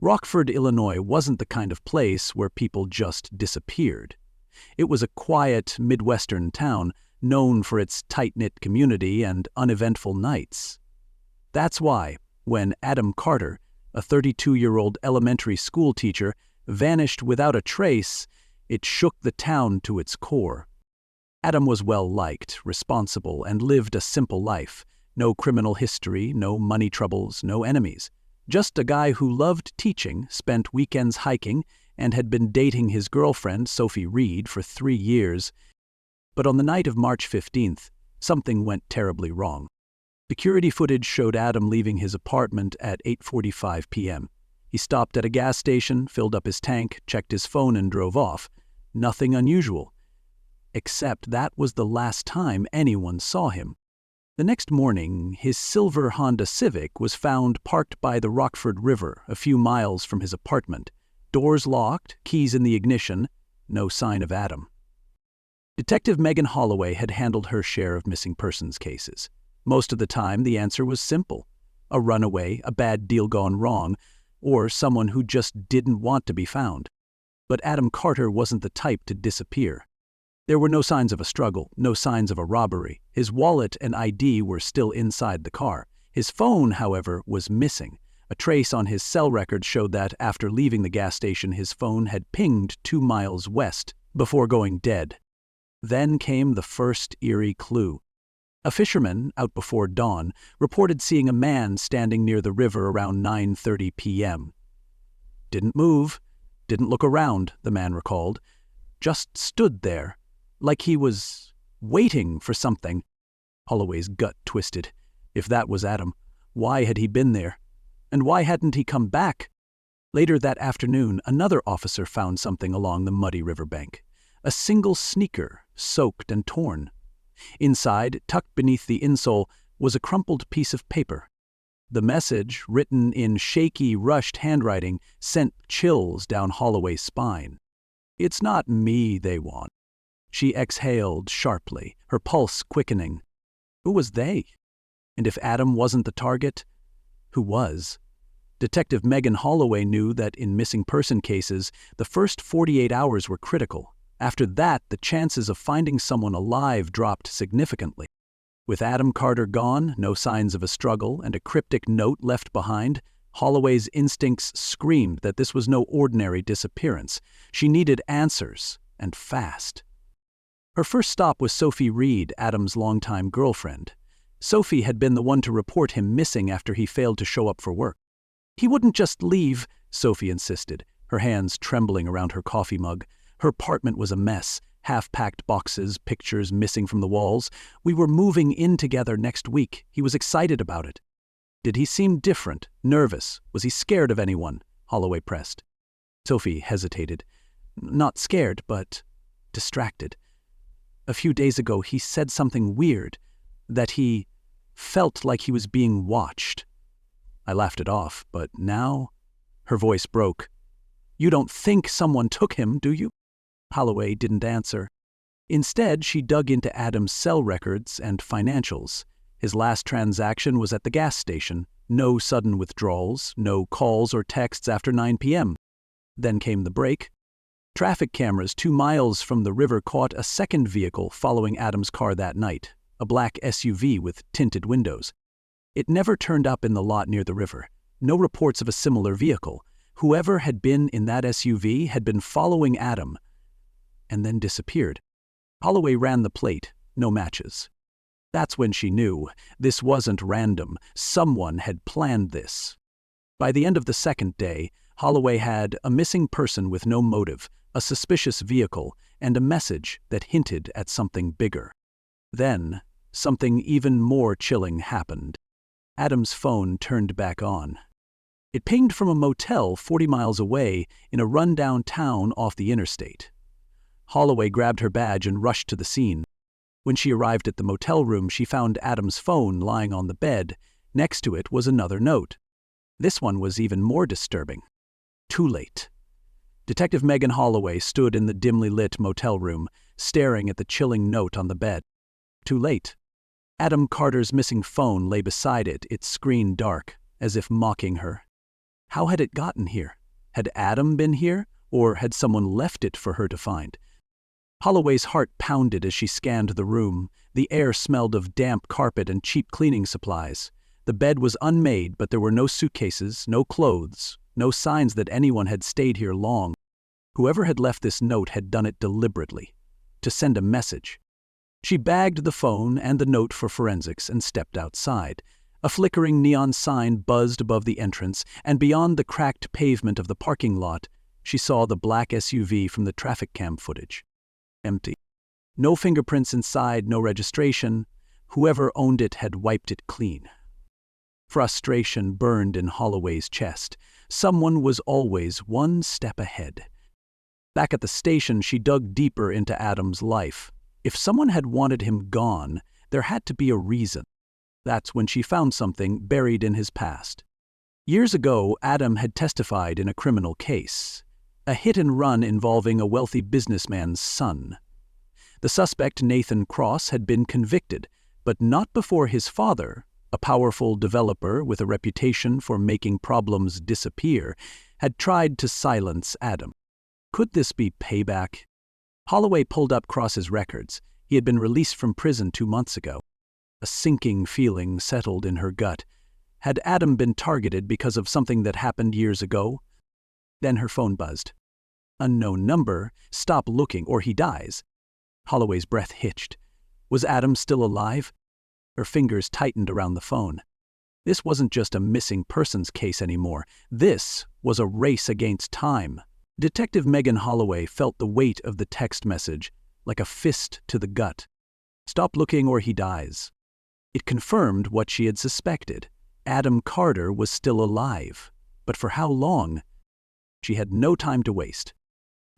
Rockford, Illinois wasn't the kind of place where people just disappeared. It was a quiet, Midwestern town known for its tight-knit community and uneventful nights. That's why, when Adam Carter, a 32-year-old elementary school teacher, vanished without a trace, it shook the town to its core. Adam was well-liked, responsible, and lived a simple life. No criminal history, no money troubles, no enemies. Just a guy who loved teaching, spent weekends hiking, and had been dating his girlfriend, Sophie Reed, for 3 years. But on the night of March 15th, something went terribly wrong. Security footage showed Adam leaving his apartment at 8:45 p.m. He stopped at a gas station, filled up his tank, checked his phone, and drove off. Nothing unusual. Except that was the last time anyone saw him. The next morning, his silver Honda Civic was found parked by the Rockford River, a few miles from his apartment. Doors locked, keys in the ignition, no sign of Adam. Detective Megan Holloway had handled her share of missing persons cases. Most of the time, the answer was simple: a runaway, a bad deal gone wrong, or someone who just didn't want to be found. But Adam Carter wasn't the type to disappear. There were no signs of a struggle, no signs of a robbery. His wallet and ID were still inside the car. His phone, however, was missing. A trace on his cell record showed that after leaving the gas station, his phone had pinged 2 miles west before going dead. Then came the first eerie clue. A fisherman, out before dawn, reported seeing a man standing near the river around 9:30 p.m. Didn't move, didn't look around, the man recalled. Just stood there, like he was waiting for something. Holloway's gut twisted. If that was Adam, why had he been there? And why hadn't he come back? Later that afternoon, another officer found something along the muddy riverbank. A single sneaker, soaked and torn. Inside, tucked beneath the insole, was a crumpled piece of paper. The message, written in shaky, rushed handwriting, sent chills down Holloway's spine. "It's not me they want." She exhaled sharply, her pulse quickening. Who was they? And if Adam wasn't the target, who was? Detective Megan Holloway knew that in missing person cases, the first 48 hours were critical. After that, the chances of finding someone alive dropped significantly. With Adam Carter gone, no signs of a struggle, and a cryptic note left behind, Holloway's instincts screamed that this was no ordinary disappearance. She needed answers, and fast. Her first stop was Sophie Reed, Adam's longtime girlfriend. Sophie had been the one to report him missing after he failed to show up for work. "He wouldn't just leave," Sophie insisted, her hands trembling around her coffee mug. Her apartment was a mess, half-packed boxes, pictures missing from the walls. "We were moving in together next week. He was excited about it." "Did he seem different, nervous? Was he scared of anyone?" Holloway pressed. Sophie hesitated. "Not scared, but distracted. A few days ago he said something weird, that he felt like he was being watched." I laughed it off, but now... Her voice broke. "You don't think someone took him, do you?" Holloway didn't answer. Instead, she dug into Adam's cell records and financials. His last transaction was at the gas station. No sudden withdrawals, no calls or texts after 9 p.m. Then came the break. Traffic cameras 2 miles from the river caught a second vehicle following Adam's car that night, a black SUV with tinted windows. It never turned up in the lot near the river. No reports of a similar vehicle. Whoever had been in that SUV had been following Adam, and then disappeared. Holloway ran the plate, no matches. That's when she knew this wasn't random. Someone had planned this. By the end of the second day, Holloway had a missing person with no motive, a suspicious vehicle, and a message that hinted at something bigger. Then, something even more chilling happened. Adam's phone turned back on. It pinged from a motel 40 miles away in a rundown town off the interstate. Holloway grabbed her badge and rushed to the scene. When she arrived at the motel room, she found Adam's phone lying on the bed. Next to it was another note. This one was even more disturbing. Too late. Detective Megan Holloway stood in the dimly lit motel room, staring at the chilling note on the bed. Too late. Adam Carter's missing phone lay beside it, its screen dark, as if mocking her. How had it gotten here? Had Adam been here, or had someone left it for her to find? Holloway's heart pounded as she scanned the room. The air smelled of damp carpet and cheap cleaning supplies. The bed was unmade, but there were no suitcases, no clothes, no signs that anyone had stayed here long. Whoever had left this note had done it deliberately, to send a message. She bagged the phone and the note for forensics and stepped outside. A flickering neon sign buzzed above the entrance, and beyond the cracked pavement of the parking lot, she saw the black SUV from the traffic cam footage. Empty. No fingerprints inside, no registration. Whoever owned it had wiped it clean. Frustration burned in Holloway's chest. Someone was always one step ahead. Back at the station, she dug deeper into Adam's life. If someone had wanted him gone, there had to be a reason. That's when she found something buried in his past. Years ago, Adam had testified in a criminal case, a hit-and-run involving a wealthy businessman's son. The suspect, Nathan Cross, had been convicted, but not before his father, a powerful developer with a reputation for making problems disappear, had tried to silence Adam. Could this be payback? Holloway pulled up Cross's records. He had been released from prison 2 months ago. A sinking feeling settled in her gut. Had Adam been targeted because of something that happened years ago? Then her phone buzzed. Unknown number. Stop looking or he dies. Holloway's breath hitched. Was Adam still alive? Her fingers tightened around the phone. This wasn't just a missing persons case anymore. This was a race against time. Detective Megan Holloway felt the weight of the text message, like a fist to the gut. Stop looking or he dies. It confirmed what she had suspected. Adam Carter was still alive. But for how long? She had no time to waste.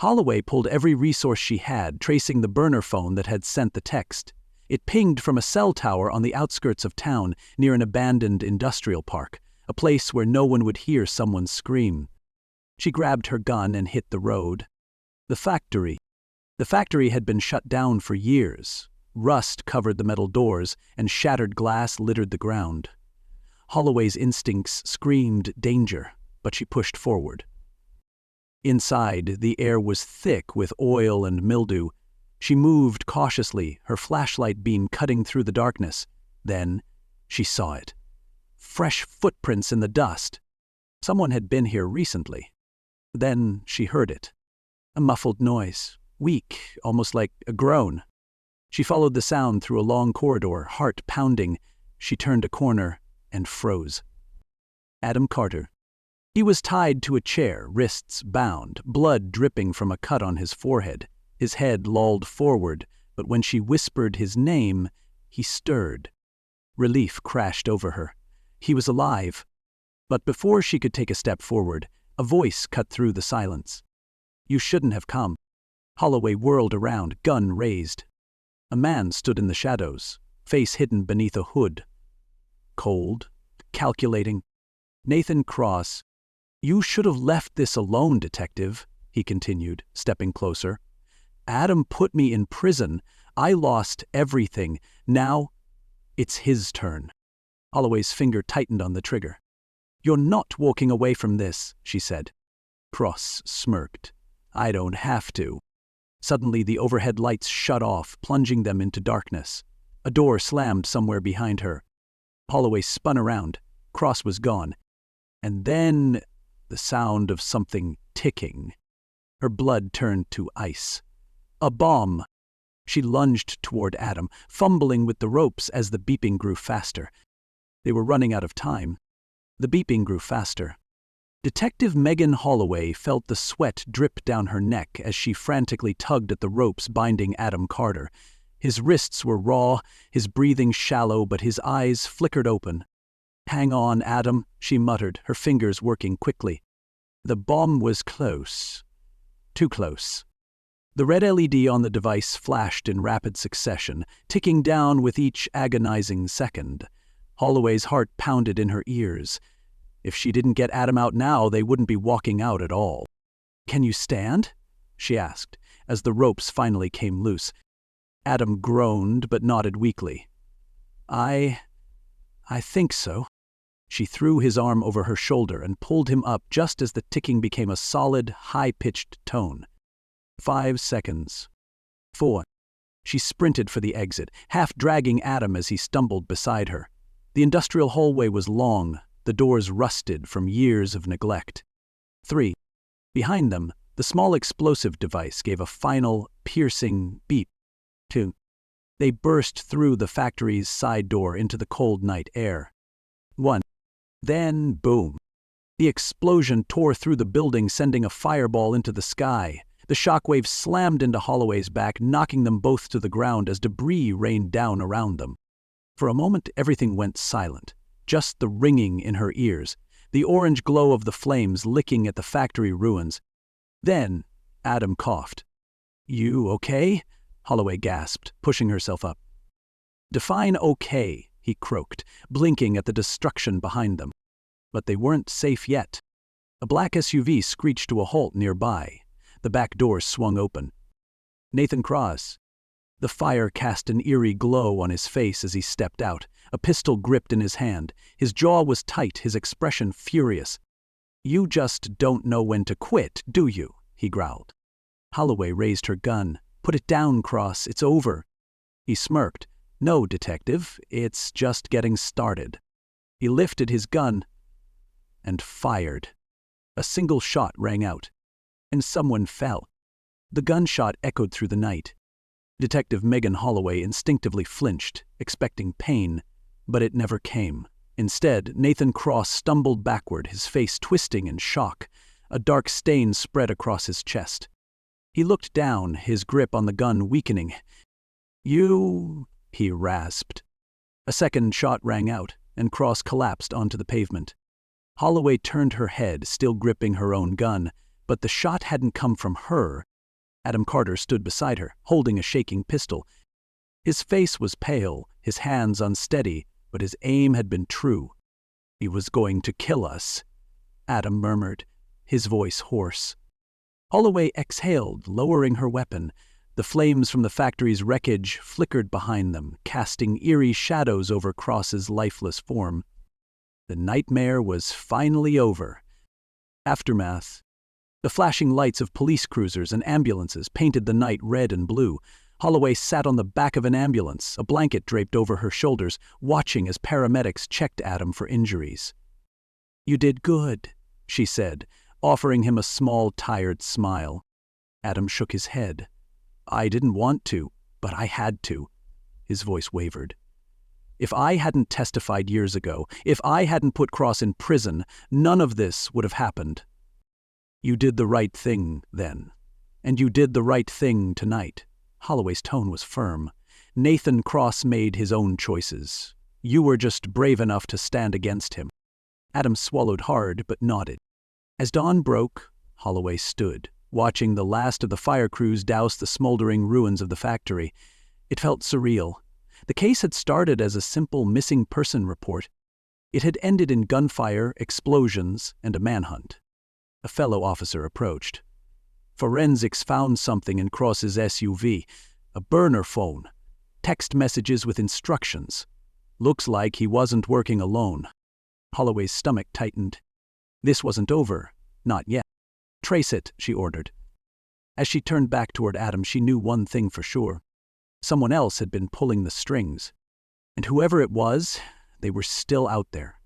Holloway pulled every resource she had, tracing the burner phone that had sent the text. It pinged from a cell tower on the outskirts of town, near an abandoned industrial park, a place where no one would hear someone scream. She grabbed her gun and hit the road. The factory. The factory had been shut down for years. Rust covered the metal doors, and shattered glass littered the ground. Holloway's instincts screamed danger, but she pushed forward. Inside, the air was thick with oil and mildew. She moved cautiously, her flashlight beam cutting through the darkness. Then, she saw it. Fresh footprints in the dust. Someone had been here recently. Then she heard it. A muffled noise, weak, almost like a groan. She followed the sound through a long corridor, heart pounding. She turned a corner and froze. Adam Carter. He was tied to a chair, wrists bound, blood dripping from a cut on his forehead. His head lolled forward, but when she whispered his name, he stirred. Relief crashed over her. He was alive. But before she could take a step forward, a voice cut through the silence. You shouldn't have come. Holloway whirled around, gun raised. A man stood in the shadows, face hidden beneath a hood. Cold, calculating. Nathan Cross. You should have left this alone, detective, he continued, stepping closer. Adam put me in prison. I lost everything. Now, it's his turn. Holloway's finger tightened on the trigger. You're not walking away from this, she said. Cross smirked. I don't have to. Suddenly, the overhead lights shut off, plunging them into darkness. A door slammed somewhere behind her. Holloway spun around. Cross was gone. And then, the sound of something ticking. Her blood turned to ice. A bomb. She lunged toward Adam, fumbling with the ropes as the beeping grew faster. They were running out of time. The beeping grew faster. Detective Megan Holloway felt the sweat drip down her neck as she frantically tugged at the ropes binding Adam Carter. His wrists were raw, his breathing shallow, but his eyes flickered open. Hang on, Adam, she muttered, her fingers working quickly. The bomb was close. Too close. The red LED on the device flashed in rapid succession, ticking down with each agonizing second. Holloway's heart pounded in her ears. If she didn't get Adam out now, they wouldn't be walking out at all. Can you stand? She asked, as the ropes finally came loose. Adam groaned but nodded weakly. I think so. She threw his arm over her shoulder and pulled him up just as the ticking became a solid, high-pitched tone. 5 seconds. 4. She sprinted for the exit, half dragging Adam as he stumbled beside her. The industrial hallway was long, the doors rusted from years of neglect. 3. Behind them, the small explosive device gave a final, piercing beep. 2. They burst through the factory's side door into the cold night air. 1. Then, boom. The explosion tore through the building, sending a fireball into the sky. The shockwave slammed into Holloway's back, knocking them both to the ground as debris rained down around them. For a moment, everything went silent. Just the ringing in her ears, the orange glow of the flames licking at the factory ruins. Then, Adam coughed. "You okay?" Holloway gasped, pushing herself up. "Define okay," he croaked, blinking at the destruction behind them. But they weren't safe yet. A black SUV screeched to a halt nearby. The back door swung open. Nathan Cross. The fire cast an eerie glow on his face as he stepped out, a pistol gripped in his hand. His jaw was tight, his expression furious. "You just don't know when to quit, do you?" he growled. Holloway raised her gun. "Put it down, Cross, it's over." He smirked. "No, Detective, it's just getting started." He lifted his gun and fired. A single shot rang out, and someone fell. The gunshot echoed through the night. Detective Megan Holloway instinctively flinched, expecting pain, but it never came. Instead, Nathan Cross stumbled backward, his face twisting in shock. A dark stain spread across his chest. He looked down, his grip on the gun weakening. "You," he rasped. A second shot rang out, and Cross collapsed onto the pavement. Holloway turned her head, still gripping her own gun, but the shot hadn't come from her. Adam Carter stood beside her, holding a shaking pistol. His face was pale, his hands unsteady, but his aim had been true. "He was going to kill us," Adam murmured, his voice hoarse. Holloway exhaled, lowering her weapon. The flames from the factory's wreckage flickered behind them, casting eerie shadows over Cross's lifeless form. The nightmare was finally over. Aftermath. The flashing lights of police cruisers and ambulances painted the night red and blue. Holloway sat on the back of an ambulance, a blanket draped over her shoulders, watching as paramedics checked Adam for injuries. "You did good," she said, offering him a small, tired smile. Adam shook his head. "I didn't want to, but I had to." His voice wavered. "If I hadn't testified years ago, if I hadn't put Cross in prison, none of this would have happened." "You did the right thing then. And you did the right thing tonight." Holloway's tone was firm. "Nathan Cross made his own choices. You were just brave enough to stand against him." Adam swallowed hard but nodded. As dawn broke, Holloway stood, watching the last of the fire crews douse the smoldering ruins of the factory. It felt surreal. The case had started as a simple missing person report. It had ended in gunfire, explosions, and a manhunt. A fellow officer approached. "Forensics found something in Cross's SUV, a burner phone, text messages with instructions. Looks like he wasn't working alone." Holloway's stomach tightened. This wasn't over. Not yet. "Trace it," she ordered. As she turned back toward Adam, she knew one thing for sure. Someone else had been pulling the strings. And whoever it was, they were still out there.